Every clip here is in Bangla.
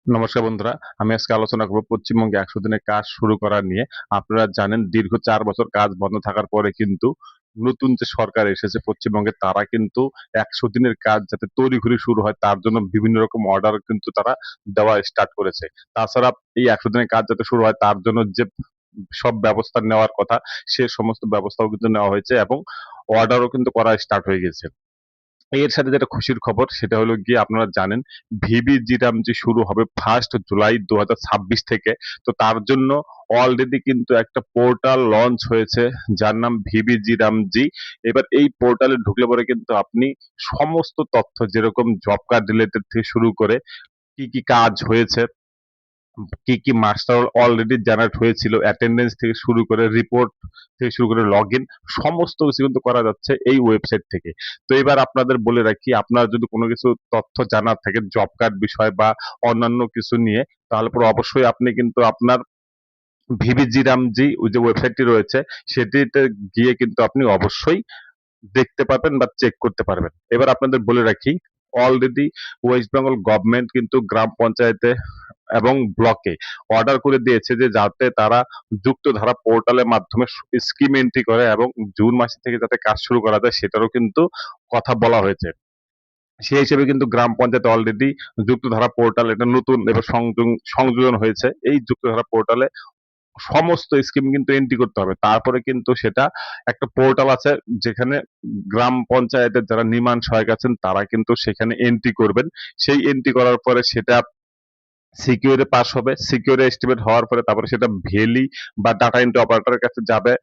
নমস্কার বন্ধুরা, আমি আজকে আলোচনা করব পশ্চিমবঙ্গে ১০০ দিনের কাজ শুরু করা নিয়ে। আপনারা জানেন দীর্ঘ ৪ বছর কাজ বন্ধ থাকার পরে কিন্তু নতুন যে সরকার এসেছে পশ্চিমবঙ্গে, তারা কিন্তু ১০০ দিনের কাজ যাতে তড়িঘড়ি শুরু হয় তার জন্য বিভিন্ন রকম অর্ডার কিন্তু তারা দেওয়া স্টার্ট করেছে। তাছাড়া এই ১০০ দিনের কাজ যাতে শুরু হয় তার জন্য যে সব ব্যবস্থা নেওয়ার কথা, সে সমস্ত ব্যবস্থাও কিন্তু নেওয়া হয়েছে এবং অর্ডারও কিন্তু করা স্টার্ট হয়ে গেছে। এর সাথে যেটা খুশির খবর সেটা হলো গিয়ে আপনারা জানেন ভিবিজি রামজি শুরু হবে 1 জুলাই 2026 থেকে। তো তার জন্য অলরেডি কিন্তু একটা পোর্টাল লঞ্চ হয়েছে যার নাম ভিবিজি রামজি। এবার এই পোর্টালে ঢুকলে পরে কিন্তু আপনি সমস্ত তথ্য যেরকম জব কার্ড রিলেটেড থেকে শুরু করে কি, কি কাজ হয়েছে, কি, কি মাস্টার অলরেডি জেনারেট হয়েছিল, অ্যাটেন্ডেন্স থেকে শুরু করে রিপোর্ট থেকে শুরু করে লগইন সমস্ত কিছু কিন্তু করা যাচ্ছে এই ওয়েবসাইট থেকে। তো এবার আপনাদের বলে রাখি, আপনার যদি কোনো কিছু তথ্য জানার থাকে জব কার্ড বিষয় বা অন্যান্য কিছু নিয়ে, তাহলে পরে অবশ্যই আপনি কিন্তু আপনার ভিবিজি রামজি ওই যে ওয়েবসাইটটি রয়েছে সেটিতে গিয়ে কিন্তু আপনি অবশ্যই দেখতে পাবেন বা চেক করতে পারবেন। এবার আপনাদের বলে রাখি, অলরেডি ওয়েস্ট বেঙ্গল গভর্নমেন্ট কিন্তু গ্রাম পঞ্চায়েতে এবং ব্লকে অর্ডার করে দিয়েছে যে যাতে তারা যুক্তধারা পোর্টালের মাধ্যমে স্কিম এন্ট্রি করে এবং জুন মাস থেকে যাতে কাজ শুরু করা যায় সেটারও কিন্তু কথা বলা হয়েছে। সেই হিসেবে কিন্তু গ্রাম পঞ্চায়েতে অলরেডি যুক্তধারা পোর্টাল এটা নতুন এবার সংযোজন হয়েছে। এই যুক্তধারা পোর্টালে সমস্ত স্কিম কিন্তু এন্ট্রি করতে হবে। তারপরে কিন্তু সেটা একটা পোর্টাল আছে যেখানে গ্রাম পঞ্চায়েতের যারা নির্মাণ সহায়ক আছেন তারা কিন্তু সেখানে এন্ট্রি করবেন। সেই এন্ট্রি করার পরে সেটা সিকিউরে পাস হবে। সিকিউরে এস্টিমেট হওয়ার পরে তারপরে সেটা ভেলি বা ডাটা এন্ট্রি অপারেটরের কাছে যাবে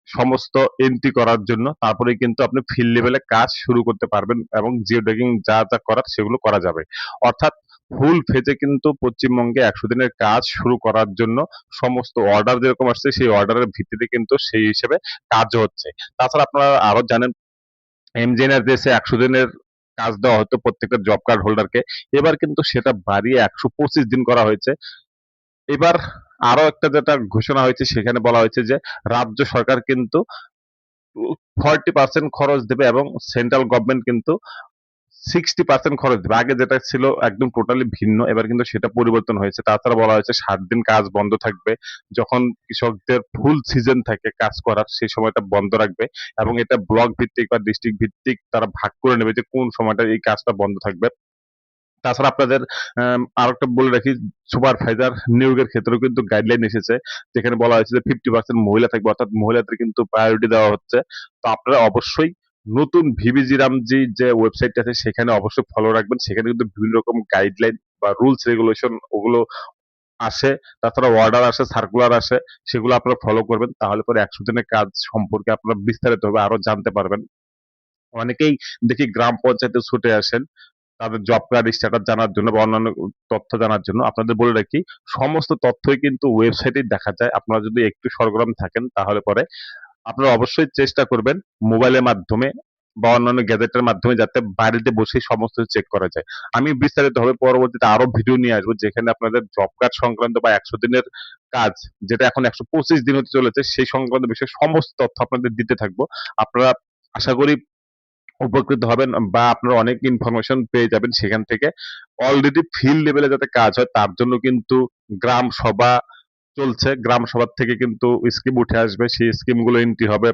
সমস্ত এন্ট্রি করার জন্য। তারপরেই কিন্তু আপনি ফিল্ড লেভেলে কাজ শুরু করতে পারবেন এবং জিও ট্যাগিং যা, যা করার সেগুলো করা যাবে। অর্থাৎ ফুল ফেজে কিন্তু পশ্চিমবঙ্গে ১০০ দিনের কাজ শুরু করার জন্য সমস্ত অর্ডার যেরকম আসছে সেই অর্ডারের ভিত্তিতে কিন্তু সেই হিসেবে কাজও হচ্ছে। তাছাড়া আপনারা আরো জানেন এমজেএনআরজিএসে ১০০ দিনের কাজ দেওয়া হতো প্রত্যেকটা জব কার্ড হোল্ডারকে। এবার কিন্তু সেটা বাড়িয়ে ১২৫ দিন করা হয়েছে। এবার আরো একটা যেটা ঘোষণা হয়েছে সেখানে বলা হয়েছে যে রাজ্য সরকার কিন্তু 40% খরচ দেবে এবং সেন্ট্রাল গভর্নমেন্ট কিন্তু 60% খরচ দেবে। আগে যেটা ছিল একদম টোটালি ভিন্ন, এবার কিন্তু সেটা পরিবর্তন হয়েছে। তাছাড়া বলা হয়েছে ৭ দিন কাজ বন্ধ থাকবে। যখন কৃষকদের ফুল সিজন থাকে কাজ করার সেই সময়টা বন্ধ রাখবে এবং এটা ব্লক ভিত্তিক বা ডিস্ট্রিক্ট ভিত্তিক তারা ভাগ করে নেবে যে কোন সময়টা এই কাজটা বন্ধ থাকবে। তাছাড়া আপনাদের আরেকটা বলে রাখি, সুপারভাইজার নিয়োগের ক্ষেত্রেও কিন্তু গাইডলাইন এসেছে যেখানে বলা হয়েছে যে 50% মহিলা থাকবে, অর্থাৎ মহিলাদের কিন্তু প্রায়োরিটি দেওয়া হচ্ছে। তো আপনারা অবশ্যই নতুন ভিবিজি রামজি যে ওয়েবসাইট আছে সেখানে অবশ্যই ফলো রাখবেন। সেখানে কিন্তু বিভিন্ন রকম গাইডলাইন বা রুলস রেগুলেশন ওগুলো আসে। তাছাড়া অর্ডার আসে, সার্কুলার আসে, সেগুলো আপনারা ফলো করবেন। তাহলে পরে ১০০ দিনের কাজ সম্পর্কে আপনারা বিস্তারিতভাবে আরো জানতে পারবেন। অনেকেই দেখি গ্রাম পঞ্চায়েতে ছুটে আসেন তাদের জব কার্ড স্ট্যাটাস জানার জন্য বা অন্যান্য তথ্য জানার জন্য। আপনাদের বলে রাখি, সমস্ত তথ্যই কিন্তু ওয়েবসাইটেই দেখা যায়। আপনারা যদি একটু সরগরম থাকেন তাহলে পরে আপনারা অবশ্যই চেষ্টা করবেন মোবাইলের মাধ্যমে বা অন্যান্য গ্যাজেটের মাধ্যমে যাতে বাড়িতে বসেই সমস্ত চেক করা যায়। আমি বিস্তারিতভাবে পরবর্তীতে আরো ভিডিও নিয়ে আসবো যেখানে আপনাদের জব কার্ড সংক্রান্ত বা ১০০ দিনের কাজ যেটা এখন ১২৫ দিন হতে চলেছে সেই সংক্রান্ত বিষয়ে সমস্ত তথ্য আপনাদের দিতে থাকবো। আপনারা আশা করি উপকৃত হবেন বা আপনারা অনেক ইনফরমেশন পেয়ে যাবেন সেখান থেকে। অলরেডি ফিল্ড লেভেলে যাতে কাজ হয় তার জন্য কিন্তু গ্রাম সভা চলছে। গ্রাম সভা থেকে কিন্তু স্কিম উঠে আসবে। সেই স্কিমগুলো এন্ট্রি হবে।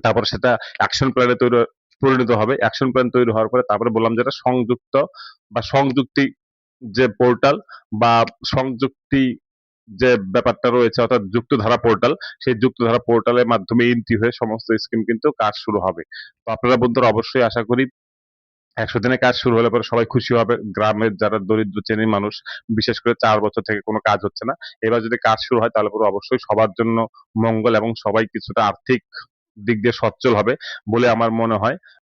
তারপর সেটা অ্যাকশন প্ল্যানে পরিণত হবে। অ্যাকশন প্ল্যান তৈরি হওয়ার পরে তারপরে বললাম যেটা সংযুক্ত বা সংযুক্তি যে পোর্টাল বা সংযুক্তি যে ব্যাপারটা রয়েছে অর্থাৎ যুক্তধারা পোর্টাল, সেই যুক্তধারা পোর্টালের মাধ্যমে এন্ট্রি হয়ে সমস্ত স্কিম কিন্তু কাজ শুরু হবে। তো আপনারা বন্ধুরা অবশ্যই আশা করি ১০০ দিনের কাজ শুরু হলে পরে সবাই খুশি হবে। গ্রামের যারা দরিদ্র শ্রেণীর মানুষ, বিশেষ করে ৪ বছর থেকে কোনো কাজ হচ্ছে না। এবার যদি কাজ শুরু হয় তাহলে পরে অবশ্যই সবার জন্য মঙ্গল এবং সবাই কিছুটা আর্থিক দিক দিয়ে সচ্ছল হবে বলে আমার মনে হয়।